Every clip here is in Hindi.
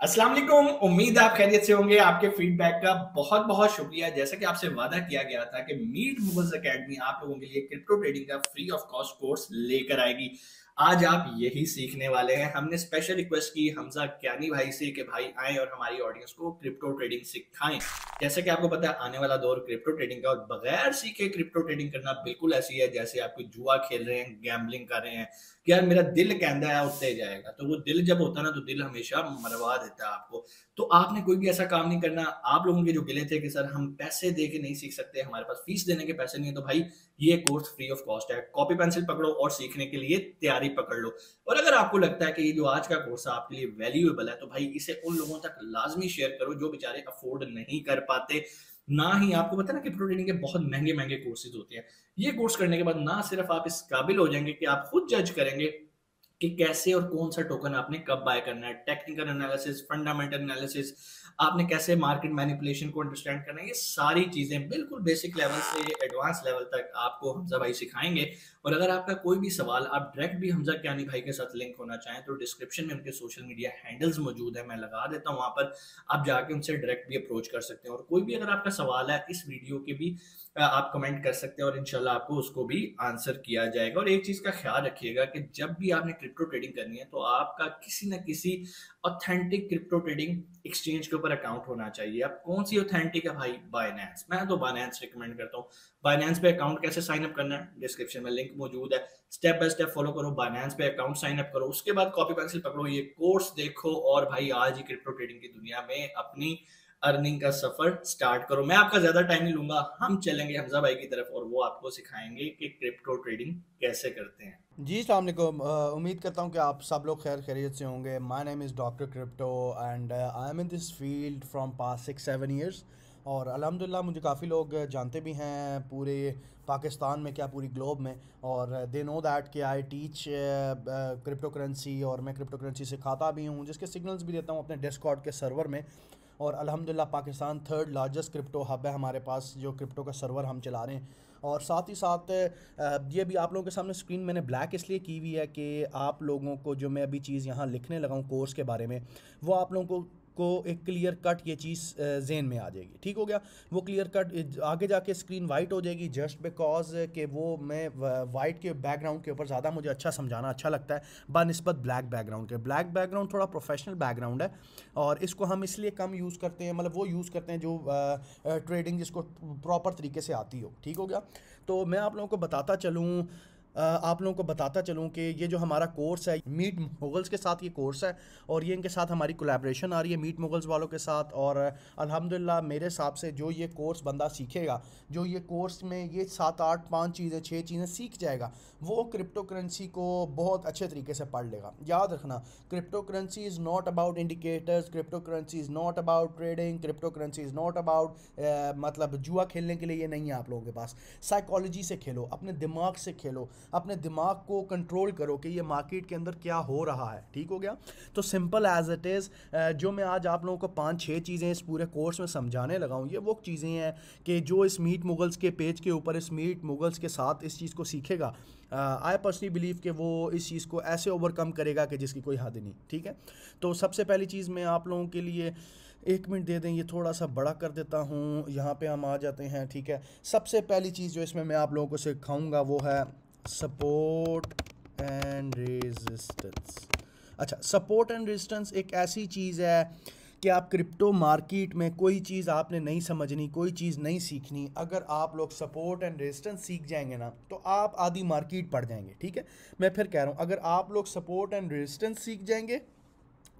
अस्सलाम वालेकुम। उम्मीद आप खैरियत से होंगे। आपके फीडबैक का बहुत बहुत शुक्रिया। जैसा कि आपसे वादा किया गया था कि मीट मुगल्स एकेडमी आप लोगों के लिए क्रिप्टो ट्रेडिंग का फ्री ऑफ कॉस्ट कोर्स लेकर आएगी। आज आप यही सीखने वाले हैं। हमने स्पेशल रिक्वेस्ट की हमजा क्यानी भाई से कि भाई आएं और हमारी ऑडियंस को क्रिप्टो ट्रेडिंग सिखाएं। जैसे कि आपको पता है आने वाला दौर क्रिप्टो ट्रेडिंग का, और बगैर सीखे क्रिप्टो ट्रेडिंग करना बिल्कुल ऐसी है जैसे आप कोई जुआ खेल रहे हैं, गैम्बलिंग कर रहे हैं कि यार मेरा दिल कहता है उत्ते जाएगा। तो वो दिल जब होता है ना, तो दिल हमेशा मरवा देता है आपको। तो आपने कोई भी ऐसा काम नहीं करना। आप लोगों के जो गिले थे कि सर हम पैसे दे के नहीं सीख सकते, हमारे पास फीस देने के पैसे नहीं है, तो भाई ये कोर्स फ्री ऑफ कॉस्ट है। कॉपी पेंसिल पकड़ो और सीखने के लिए तैयारी पकड़ लो। और अगर आपको लगता है कि ये जो आज का कोर्स है आपके लिए वैल्यूएबल है, तो भाई इसे उन लोगों तक लाजमी शेयर करो जो बेचारे अफोर्ड नहीं कर पाते। ना ही आपको पता है ना कि क्रिप्टो ट्रेडिंग के बहुत महंगे महंगे कोर्सेज होते हैं। ये कोर्स करने के बाद ना सिर्फ आप इस काबिल हो जाएंगे कि आप खुद जज करेंगे कि कैसे और कौन सा टोकन आपने कब बाय करना है, टेक्निकल एनालिसिस, फंडामेंटल एनालिसिस, आपने कैसे मार्केट मैनिपुलेशन को अंडरस्टैंड करना है, ये सारी चीजें बिल्कुल बेसिक लेवल से एडवांस लेवल तक आपको हमजा भाई सिखाएंगे। और अगर आपका कोई भी सवाल, आप डायरेक्ट भी हमजा क्यानी भाई के साथ लिंक होना चाहें तो डिस्क्रिप्शन में उनके सोशल मीडिया हैंडल्स मौजूद है, मैं लगा देता हूँ वहां पर। आप जाके उनसे डायरेक्ट भी अप्रोच कर सकते हैं। और कोई भी अगर आपका सवाल है इस वीडियो के भी आप कमेंट कर सकते हैं और इंशाल्लाह आपको उसको भी आंसर किया जाएगा। और एक चीज का ख्याल रखिएगा कि जब भी आपने क्रिप्टो ट्रेडिंग करनी है तो आपका किसी ना किसी ऑथेंटिक क्रिप्टो ट्रेडिंग एक्सचेंज के ऊपर अकाउंट होना चाहिए। अब कौन सी ऑथेंटिक है भाई? बाइनेंस। मैं तो बाइनेंस रिकमेंड करता हूँ। बाइनेंस पे अकाउंट कैसे साइन अप करना है, डिस्क्रिप्शन में लिंक मौजूद है। स्टेप बाय स्टेप फॉलो करो, बाइनेंस पे अकाउंट साइन अप करो, उसके बाद कॉपी पेंसिल पकड़ो, ये कोर्स देखो और भाई आज ही क्रिप्टो ट्रेडिंग की दुनिया में अपनी अर्निंग का सफर स्टार्ट करो। मैं आपका ज्यादा टाइम नहीं लूंगा, हम चलेंगे हमजा भाई की तरफ और वो आपको सिखाएंगे कि क्रिप्टो ट्रेडिंग कैसे करते हैं। जी अस्सलाम वालेकुम। उम्मीद करता हूँ कि आप सब लोग खैर खैरियत से होंगे। My name is doctor crypto and I am in this field from past 6-7 years. और अल्हम्दुलिल्लाह मुझे काफ़ी लोग जानते भी हैं पूरे पाकिस्तान में, क्या पूरी ग्लोब में। और दे नो दैट कि आई टीच क्रिप्टो करेंसी और मैं क्रिप्टो करेंसी सिखाता भी हूँ, जिसके सिग्नल्स भी देता हूँ अपने डिस्कॉर्ड के सर्वर में। और अल्हम्दुलिल्लाह Pakistan third largest crypto hub है हमारे पास, जो क्रिप्टो का सर्वर हम चला रहे हैं। और साथ ही साथ ये भी आप लोगों के सामने स्क्रीन मैंने ब्लैक इसलिए की हुई है कि आप लोगों को जो मैं अभी चीज़ यहाँ लिखने लगा हूँ कोर्स के बारे में, वो आप लोगों को एक क्लियर कट ये चीज़ जेन में आ जाएगी। ठीक हो गया? वो क्लियर कट आगे जाके स्क्रीन वाइट हो जाएगी जस्ट बिकॉज कि वो मैं वाइट के बैकग्राउंड के ऊपर ज़्यादा मुझे अच्छा समझाना अच्छा लगता है बनस्बत ब्लैक बैकग्राउंड के। ब्लैक बैकग्राउंड थोड़ा प्रोफेशनल बैकग्राउंड है और इसको हम इसलिए कम यूज़ करते हैं, मतलब वो यूज़ करते हैं जो ट्रेडिंग जिसको प्रॉपर तरीके से आती हो। ठीक हो गया? तो मैं आप लोगों को बताता चलूँ, आप लोगों को बताता चलूँ कि ये जो हमारा कोर्स है मीट मुगल्स के साथ ये कोर्स है, और ये इनके साथ हमारी कोलैबोरेशन आ रही है मीट मुगल्स वालों के साथ। और अल्हम्दुलिल्लाह मेरे हिसाब से जो ये कोर्स बंदा सीखेगा, जो ये कोर्स में ये 7 8 5 चीज़ें 6 चीज़ें सीख जाएगा, वो क्रिप्टो करेंसी को बहुत अच्छे तरीके से पढ़ लेगा। याद रखना, crypto currency is not about indicators, crypto currency is not about trading, crypto currency is not about मतलब जुआ खेलने के लिए ये नहीं है आप लोगों के पास। साइकोलॉजी से खेलो, अपने दिमाग से खेलो, अपने दिमाग को कंट्रोल करो कि ये मार्केट के अंदर क्या हो रहा है। ठीक हो गया? तो सिंपल एज इट इज़ जो मैं आज आप लोगों को 5 6 चीज़ें इस पूरे कोर्स में समझाने लगा हूँ, ये वो चीज़ें हैं कि जो इस मीट मुगल्स के पेज के ऊपर इस मीट मुगल्स के साथ इस चीज़ को सीखेगा, आई पर्सनली बिलीव कि वो इस चीज़ को ऐसे ओवरकम करेगा कि जिसकी कोई हद नहीं। ठीक है? तो सबसे पहली चीज़ मैं आप लोगों के लिए, 1 मिनट दे दें, ये थोड़ा सा बड़ा कर देता हूँ, यहाँ पे हम आ जाते हैं। ठीक है? सबसे पहली चीज़ जो इसमें मैं आप लोगों को सिखाऊंगा वो है सपोर्ट एंड रेजिस्टेंस। अच्छा, सपोर्ट एंड रेजिस्टेंस एक ऐसी चीज़ है कि आप क्रिप्टो मार्केट में कोई चीज़ आपने नहीं समझनी, कोई चीज़ नहीं सीखनी, अगर आप लोग सपोर्ट एंड रेजिस्टेंस सीख जाएंगे ना तो आप आधी मार्केट पढ़ जाएंगे। ठीक है? मैं फिर कह रहा हूँ, अगर आप लोग सपोर्ट एंड रेजिस्टेंस सीख जाएंगे,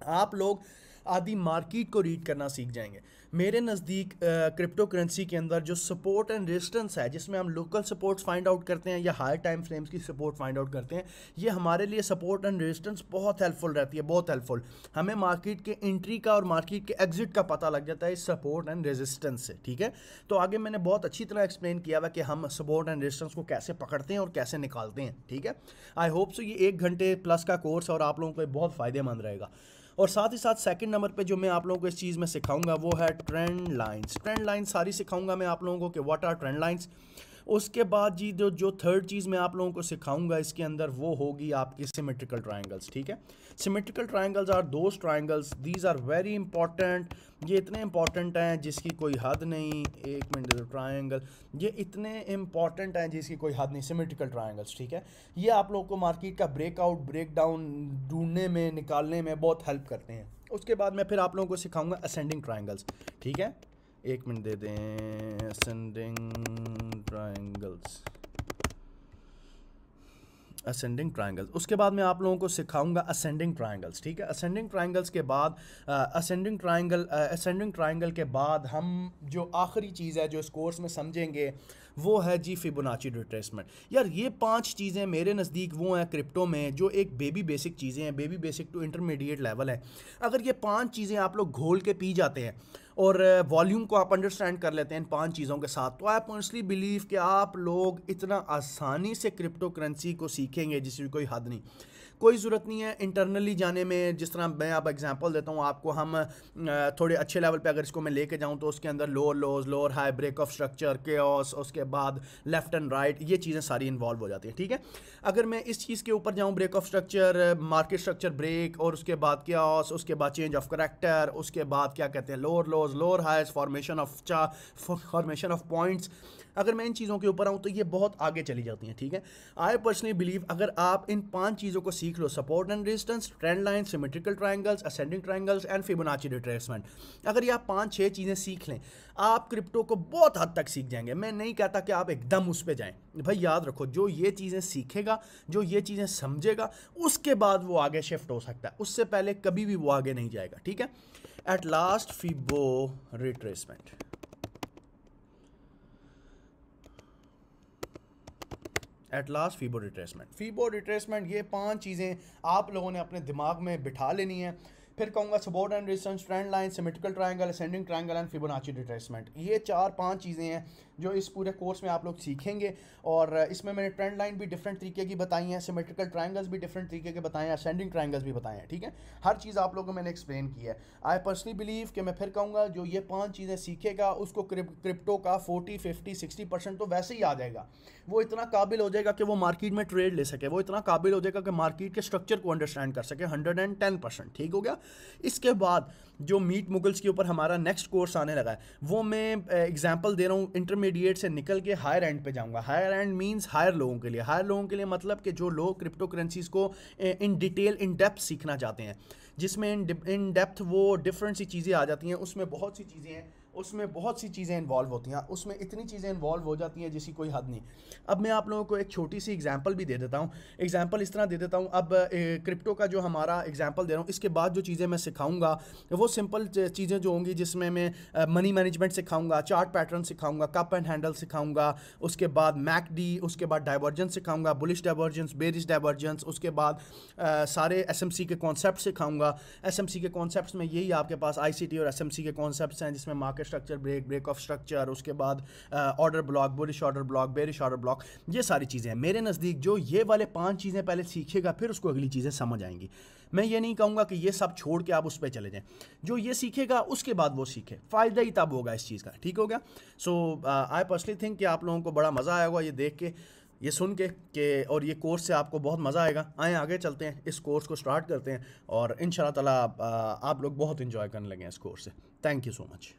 आप लोग आदि मार्केट को रीड करना सीख जाएंगे। मेरे नज़दीक क्रिप्टो करेंसी के अंदर जो सपोर्ट एंड रेजिस्टेंस है, जिसमें हम लोकल सपोर्ट्स फाइंड आउट करते हैं या हाई टाइम फ्रेम्स की सपोर्ट फाइंड आउट करते हैं, ये हमारे लिए सपोर्ट एंड रेजिस्टेंस बहुत हेल्पफुल रहती है, बहुत हेल्पफुल। हमें मार्केट के एंट्री का और मार्केट के एग्जिट का पता लग जाता है इस सपोर्ट एंड रेजिस्टेंस से। ठीक है? तो आगे मैंने बहुत अच्छी तरह एक्सप्लेन किया हुआ कि हम सपोर्ट एंड रेजिस्टेंस को कैसे पकड़ते हैं और कैसे निकालते हैं। ठीक है? आई होप सो ये 1 घंटे प्लस का कोर्स और आप लोगों को बहुत फ़ायदेमंद रहेगा। और साथ ही साथ सेकंड नंबर पे जो मैं आप लोगों को इस चीज़ में सिखाऊंगा वो है ट्रेंड लाइंस। ट्रेंड लाइंस सारी सिखाऊंगा मैं आप लोगों को कि व्हाट आर ट्रेंड लाइंस। उसके बाद जी जो जो थर्ड चीज़ मैं आप लोगों को सिखाऊंगा इसके अंदर वो होगी आपकी सिमेट्रिकल ट्रायंगल्स, ठीक है। Symmetrical triangles are those triangles, these are very important, ये इतने इंपॉर्टेंट हैं जिसकी कोई हद नहीं। एक मिनट, ट्रायंगल, ये इतने इंपॉर्टेंट हैं जिसकी कोई हद नहीं, सिमेट्रिकल ट्रायंगल्स, ठीक है। ये आप लोगों को मार्केट का ब्रेकआउट ब्रेकडाउन ढूंढने में, निकालने में बहुत हेल्प करते हैं। उसके बाद मैं फिर आप लोगों को सिखाऊंगा असेंडिंग ट्रायंगल्स, ठीक है। एक मिनट दे दें, असेंडिंग ट्रायंगल्स, असेंडिंग ट्रायंगल्स। उसके बाद मैं आप लोगों को सिखाऊंगा असेंडिंग ट्रायंगल्स, ठीक है। असेंडिंग ट्रायंगल्स के बाद असेंडिंग ट्रायंगल के बाद हम जो आखिरी चीज़ है जो इस कोर्स में समझेंगे वो है जी फिबोनाची रिट्रेसमेंट। यार ये 5 चीज़ें मेरे नज़दीक वो हैं क्रिप्टो में जो एक बेबी बेसिक चीज़ें हैं, baby basic to intermediate level है। अगर ये 5 चीज़ें आप लोग घोल के पी जाते हैं और वॉल्यूम को आप अंडरस्टैंड कर लेते हैं इन 5 चीज़ों के साथ, तो आई पर्सनली बिलीव कि आप लोग इतना आसानी से क्रिप्टो करेंसी को सीखेंगे जिसकी कोई हद नहीं। कोई ज़रूरत नहीं है इंटरनली जाने में। जिस तरह मैं अब एग्जांपल देता हूँ आपको, हम थोड़े अच्छे लेवल पे अगर इसको मैं लेके जाऊँ तो उसके अंदर lower lows, lower high, break of structure, chaos, उसके बाद लेफ्ट एंड राइट, ये चीज़ें सारी इन्वॉल्व हो जाती हैं, ठीक है। अगर मैं इस चीज़ के ऊपर जाऊँ, break of structure, market structure break, और उसके बाद केओस, उसके बाद चेंज ऑफ करैक्टर, उसके बाद क्या कहते हैं lower lows, lower highs, formation of points, अगर मैं इन चीज़ों के ऊपर आऊँ तो ये बहुत आगे चली जाती हैं, ठीक है। आई पर्सनली बिलीव अगर आप इन 5 चीज़ों को सीख लो, support and resistance, trend line, symmetrical triangles, ascending triangles and Fibonacci retracement, अगर ये आप 5-6 चीज़ें सीख लें, आप क्रिप्टो को बहुत हद तक सीख जाएंगे। मैं नहीं कहता कि आप एकदम उस पर जाएं, भाई याद रखो जो ये चीज़ें सीखेगा, जो ये चीज़ें समझेगा, उसके बाद वो आगे शिफ्ट हो सकता है, उससे पहले कभी भी वो आगे नहीं जाएगा, ठीक है। At last fibo retracement, at last fibo retracement. Fibo retracement, ये 5 चीज़ें आप लोगों ने अपने दिमाग में बिठा लेनी है। फिर कहूँगा support and resistance, trend line, symmetrical triangle, ascending triangle and Fibonacci retracement, ये 4-5 चीज़ें हैं जो इस पूरे कोर्स में आप लोग सीखेंगे। और इसमें मैंने ट्रेंड लाइन भी डिफरेंट तरीके की बताई हैं, सिमेट्रिकल ट्रायंगल्स भी डिफरेंट तरीके के बताए हैं, असेंडिंग ट्रायंगल्स भी बताए हैं, ठीक है। हर चीज़ आप लोगों को मैंने एक्सप्लेन की है। आई पर्सनली बिलीव कि मैं फिर कहूँगा जो ये 5 चीज़ें सीखेगा उसको क्रिप्टो का 40-50-60% तो वैसे ही आ जाएगा। वो इतना काबिल हो जाएगा कि वो मार्केट में ट्रेड ले सके, वो इतना काबिल हो जाएगा कि मार्केट के स्ट्रक्चर को अंडरस्टैंड कर सके 110%, ठीक हो गया। इसके बाद जो मीट मुगल्स के ऊपर हमारा नेक्स्ट कोर्स आने लगा है, वो मैं एग्जांपल दे रहा हूँ, इंटरमीडिएट से निकल के हायर एंड पे जाऊँगा। हायर एंड मींस हायर लोगों के लिए, हायर लोगों के लिए मतलब कि जो लोग क्रिप्टो करेंसीज को इन डिटेल, इन डेप्थ सीखना चाहते हैं, जिसमें इन डेप्थ वो डिफरेंट सी चीज़ें आ जाती हैं, उसमें बहुत सी चीज़ें हैं, उसमें बहुत सी चीज़ें इन्वॉल्व होती हैं, उसमें इतनी चीज़ें इन्वॉल्व हो जाती हैं जिसकी कोई हद नहीं। अब मैं आप लोगों को एक छोटी सी एग्जांपल भी दे देता हूँ। एग्जांपल इस तरह दे देता हूँ, अब क्रिप्टो का जो हमारा एग्जांपल दे रहा हूँ, इसके बाद जो चीज़ें मैं सिखाऊंगा वो सिंपल चीज़ें जो होंगी, जिसमें मैं मनी मैनेजमेंट सिखाऊंगा, चार्ट पैटर्न सिखाऊंगा, कप एंड हैंडल सिखाऊंगा, उसके बाद मैकडी, उसके बाद डाइवर्जेंस सिखाऊंगा, बुलिश डाइवर्जेंस, बेरिश डाइवर्जेंस, उसके बाद सारे एसएमसी के कॉन्सेप्ट सिखाऊंगा। एसएमसी के कॉन्सेप्ट्स में यही आपके पास आईसीटी और एसएमसी के कॉन्सेप्ट्स हैं, जिसमें market structure break, break of structure, उसके बाद order block, bullish order block, bearish order block, ये सारी चीज़ें हैं। मेरे नज़दीक जो ये वाले 5 चीज़ें पहले सीखेगा फिर उसको अगली चीज़ें समझ आएंगी। मैं ये नहीं कहूँगा कि ये सब छोड़ के आप उस पर चले जाएं, जो ये सीखेगा उसके बाद वो सीखे, फ़ायदा ही तब होगा इस चीज़ का, ठीक हो गया। सो आई पर्सनली थिंक कि आप लोगों को बड़ा मज़ा आया होगा ये देख के, ये सुन के और ये कोर्स से आपको बहुत मज़ा आएगा। आए आगे चलते हैं, इस कोर्स को स्टार्ट करते हैं और इंशाल्लाह ताला आप लोग बहुत इन्जॉय करने लगे हैं इस कोर्स से। Thank you so much.